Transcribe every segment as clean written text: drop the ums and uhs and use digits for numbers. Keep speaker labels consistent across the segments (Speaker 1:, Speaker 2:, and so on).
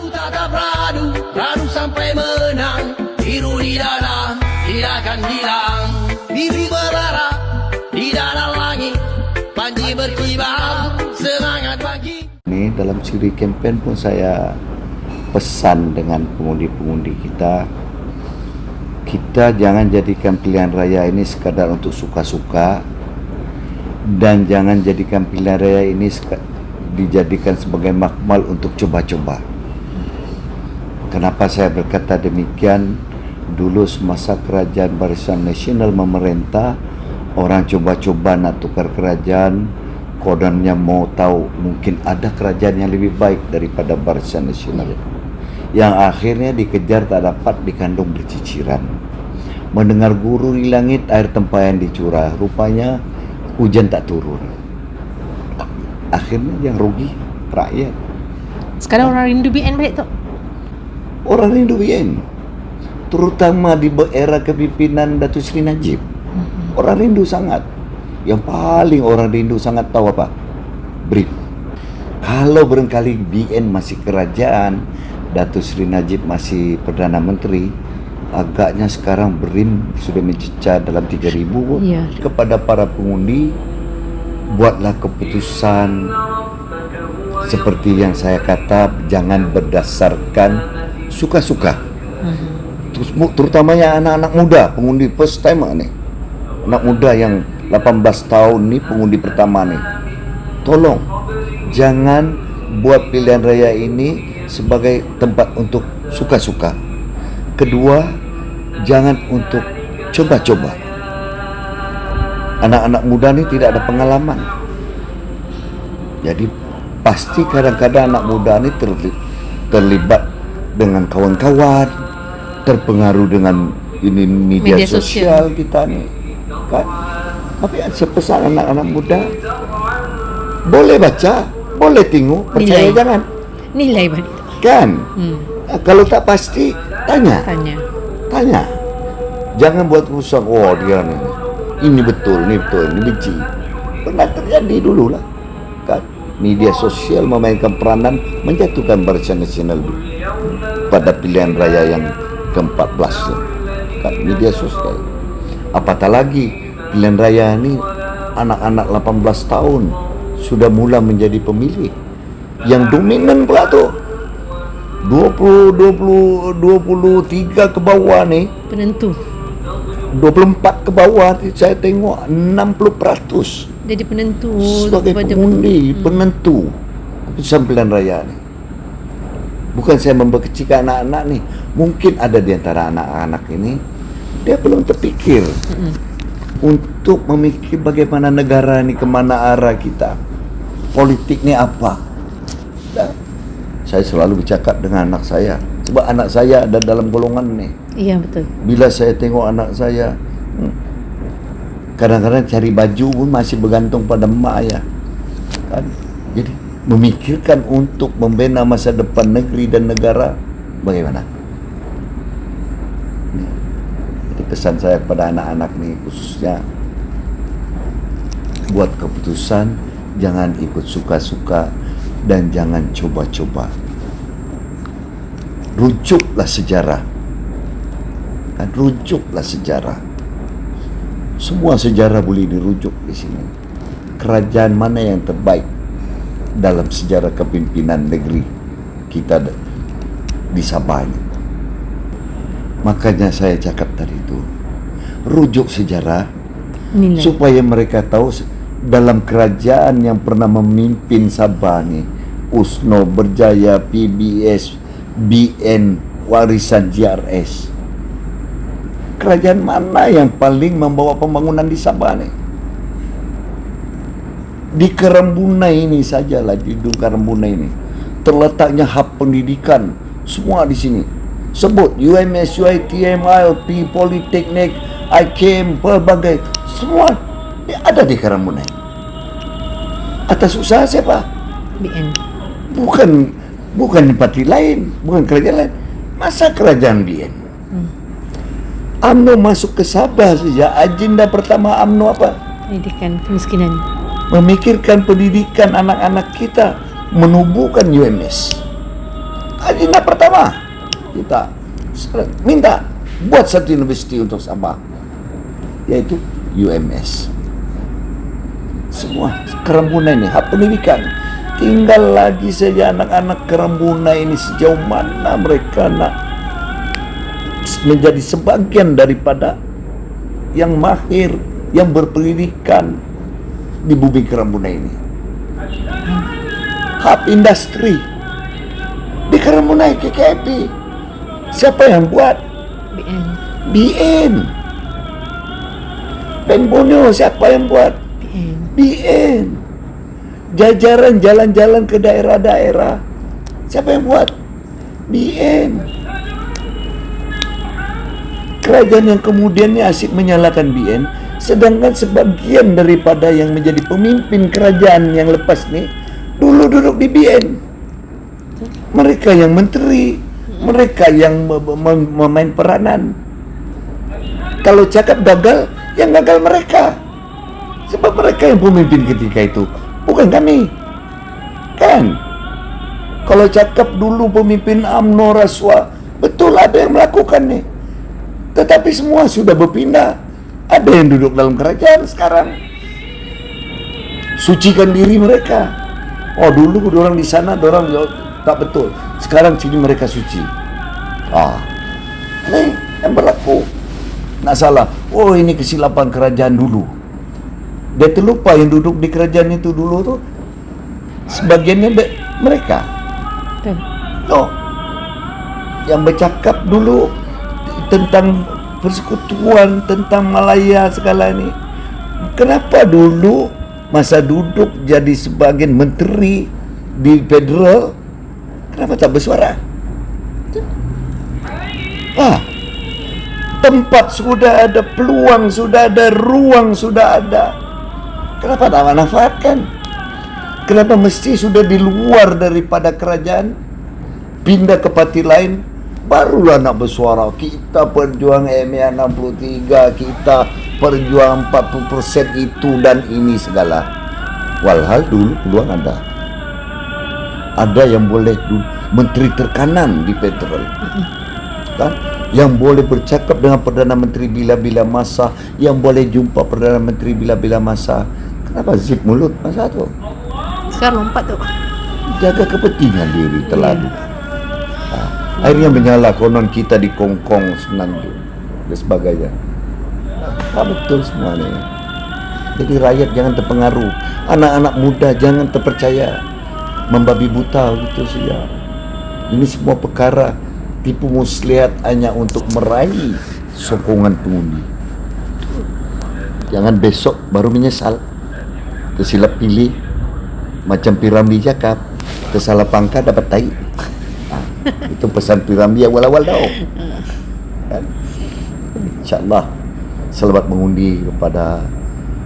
Speaker 1: Aku tatap radu, radu sampai menang. Biru di dada, tidak akan hilang. Bibi berdarah di dada langit. Panji berkibar, semangat pagi.
Speaker 2: Ini dalam siri kempen pun saya pesan dengan pengundi-pengundi kita jangan jadikan pilihan raya ini sekadar untuk suka-suka, dan jangan jadikan pilihan raya ini dijadikan sebagai makmal untuk coba-coba. Kenapa saya berkata demikian? Dulu semasa kerajaan Barisan Nasional memerintah, orang coba-coba nak tukar kerajaan, kononnya mau tahu mungkin ada kerajaan yang lebih baik daripada Barisan Nasional, yang akhirnya dikejar tak dapat, dikandung berciciran. Mendengar guru di langit, air tempayan dicurah, rupanya hujan tak turun. Akhirnya yang rugi rakyat.
Speaker 3: Sekarang orang rindu BN balik tu.
Speaker 2: Orang rindu BN, terutama di era kepimpinan Datuk Seri Najib. Orang rindu sangat. Yang paling orang rindu sangat tahu apa? BRIM. Kalau barangkali BN masih kerajaan, Datuk Seri Najib masih Perdana Menteri, agaknya sekarang BRIM sudah mencecah dalam 3,000 pun.
Speaker 3: Ya.
Speaker 2: Kepada para pengundi, buatlah keputusan seperti yang saya kata, jangan berdasarkan suka-suka. Terutamanya anak-anak muda, pengundi first timer ni. Anak muda yang 18 tahun ni, pengundi pertama ni. Tolong, jangan buat pilihan raya ini sebagai tempat untuk suka-suka. Kedua, jangan untuk coba-coba. Anak-anak muda ni tidak ada pengalaman. Jadi pasti kadang-kadang anak muda ni terlibat dengan kawan-kawan, terpengaruh dengan ini media sosial kita ni, kan? Tapi saya pesan anak-anak muda, boleh baca, boleh tengok, percaya
Speaker 3: Nilai.
Speaker 2: jangan.
Speaker 3: Nilai balik tu.
Speaker 2: Kan? Kalau tak pasti, tanya. Jangan buat keputusan, oh dia ni, ini betul, ini benci. Pernah terjadi dulu lah, kan? Media sosial memainkan peranan menjatuhkan Barisan Nasional pada pilihan raya yang ke-14 tu, kan? Media sosial. Apatah lagi pilihan raya ni anak-anak 18 tahun sudah mula menjadi pemilih. Yang dominan pula tu 23 ke bawah ni,
Speaker 3: Penentu.
Speaker 2: 24 ke bawah saya tengok 60%
Speaker 3: Jadi penentu
Speaker 2: sebagai pengundi, penentu keputusan pilihan raya ni. Bukan saya memberkecilkan anak-anak ni. Mungkin ada di antara anak-anak ini dia belum terfikir untuk memikir bagaimana negara ni, kemana arah kita, politik ni apa. Saya selalu bercakap dengan anak saya, sebab anak saya ada dalam golongan ni.
Speaker 3: Iya betul.
Speaker 2: Bila saya tengok anak saya, kadang-kadang cari baju pun masih bergantung pada mak ayah, kan? Jadi memikirkan untuk membina masa depan negeri dan negara bagaimana. Jadi pesan saya kepada anak-anak ni khususnya, buat keputusan, jangan ikut suka-suka dan jangan coba-coba. Rujuklah sejarah, kan? Rujuklah sejarah. Semua sejarah boleh dirujuk di sini. Kerajaan mana yang terbaik dalam sejarah kepimpinan negeri kita di Sabah ini? Makanya saya cakap tadi itu, rujuk sejarah
Speaker 3: Nilai.
Speaker 2: supaya mereka tahu dalam kerajaan yang pernah memimpin Sabah ni, USNO, Berjaya, PBS, BN, warisan JRS, kerajaan mana yang paling membawa pembangunan di Sabah ni? Di Kerembunai ini sajalah, di Hidung Kerembunai ini terletaknya hub pendidikan, semua di sini. Sebut UMS, UiTM, ILP, Politeknik, IKM, pelbagai, semua ada di Kerembunai. Atas usaha siapa?
Speaker 3: BN.
Speaker 2: Bukan parti lain, bukan kerajaan lain. Masa kerajaan BN? UMNO masuk ke Sabah saja, agenda pertama UMNO apa?
Speaker 3: Pendidikan kemiskinan.
Speaker 2: Memikirkan pendidikan anak-anak kita, menubuhkan UMS. Agenda pertama kita minta buat satu universiti untuk Sabah, yaitu UMS. Semua Kerembunai ini hak pendidikan. Tinggal lagi saja anak-anak Kerembunai ini sejauh mana mereka nak menjadi sebagian daripada yang mahir, yang berpendidikan di bumi Kerembunai ini. Hub industri di Kerembunai, KKP. Siapa yang buat?
Speaker 3: BN.
Speaker 2: BN. Penbono siapa yang buat?
Speaker 3: BN.
Speaker 2: BN. Jajaran jalan-jalan ke daerah-daerah, siapa yang buat? BN. Kerajaan yang kemudiannya asyik menyalahkan BN, sedangkan sebagian daripada yang menjadi pemimpin kerajaan yang lepas ni dulu duduk di BN. Mereka yang menteri, mereka yang memain peranan. Kalau cakap gagal, yang gagal mereka. Sebab mereka yang pemimpin ketika itu, bukan kami. Kan? Kalau cakap dulu pemimpin UMNO rasuah, betul ada yang melakukan ni. Tetapi semua sudah berpindah. Ada yang duduk dalam kerajaan sekarang. Sucikan diri mereka. Oh dulu orang di sana, orang tak betul. Sekarang sini mereka suci. Ini yang berlaku. Nak salah. Oh ini kesilapan kerajaan dulu. Dia terlupa yang duduk di kerajaan itu dulu tu sebagiannya mereka.
Speaker 3: Betul.
Speaker 2: No. Yang bercakap dulu tentang persekutuan, tentang Malaya segala ni. Kenapa dulu masa duduk jadi sebagian menteri di federal, kenapa tak bersuara? Tempat sudah ada, peluang sudah ada, ruang sudah ada. Kenapa tak manfaatkan? Kenapa mesti sudah di luar daripada kerajaan, pindah ke parti lain, barulah nak bersuara? Kita perjuang MA 63, kita perjuang 40% itu dan ini segala. Walhal dulu peluang ada. Ada yang boleh menteri terkanan di federal, kan? Yang boleh bercakap dengan Perdana Menteri bila-bila masa, yang boleh jumpa Perdana Menteri bila-bila masa. Kenapa zip mulut masa tu?
Speaker 3: Sekarang lompat tu.
Speaker 2: Jaga kepentingan diri terlalu. Akhirnya menyala konon kita di Kongkong Senanjung dan sebagainya. Betul semua ni. Jadi rakyat jangan terpengaruh, anak-anak muda jangan terpercaya, membabi buta gitu saja. Ini semua perkara tipu muslihat hanya untuk meraih sokongan pengundi. Jangan besok baru menyesal. Tersilap pilih, macam Piramli cakap, tersalah pangkat dapat tai. Itu pesan Piramli awal-awal tau. Kan? InsyaAllah selamat mengundi kepada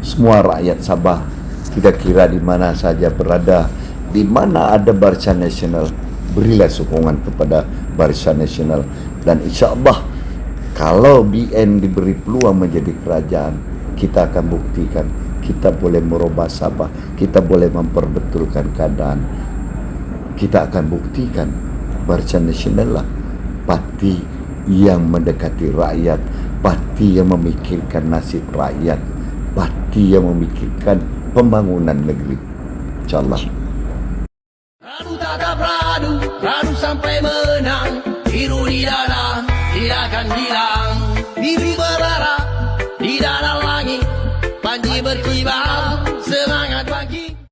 Speaker 2: semua rakyat Sabah. Tidak kira di mana saja berada, di mana ada Barisan Nasional, berilah sokongan kepada Barisan Nasional. Dan insyaAllah kalau BN diberi peluang menjadi kerajaan, kita akan buktikan kita boleh merubah Sabah, kita boleh memperbetulkan keadaan. Kita akan buktikan Barisan Nasional lah parti yang mendekati rakyat, parti yang memikirkan nasib rakyat, parti yang memikirkan pembangunan negeri. InsyaAllah.
Speaker 1: Radu tatap radu, radu sampai menang. Biru di dada, tidak akan hilang. Bibi berdarah di dalam langit, panji berkibar, semangat bangkit.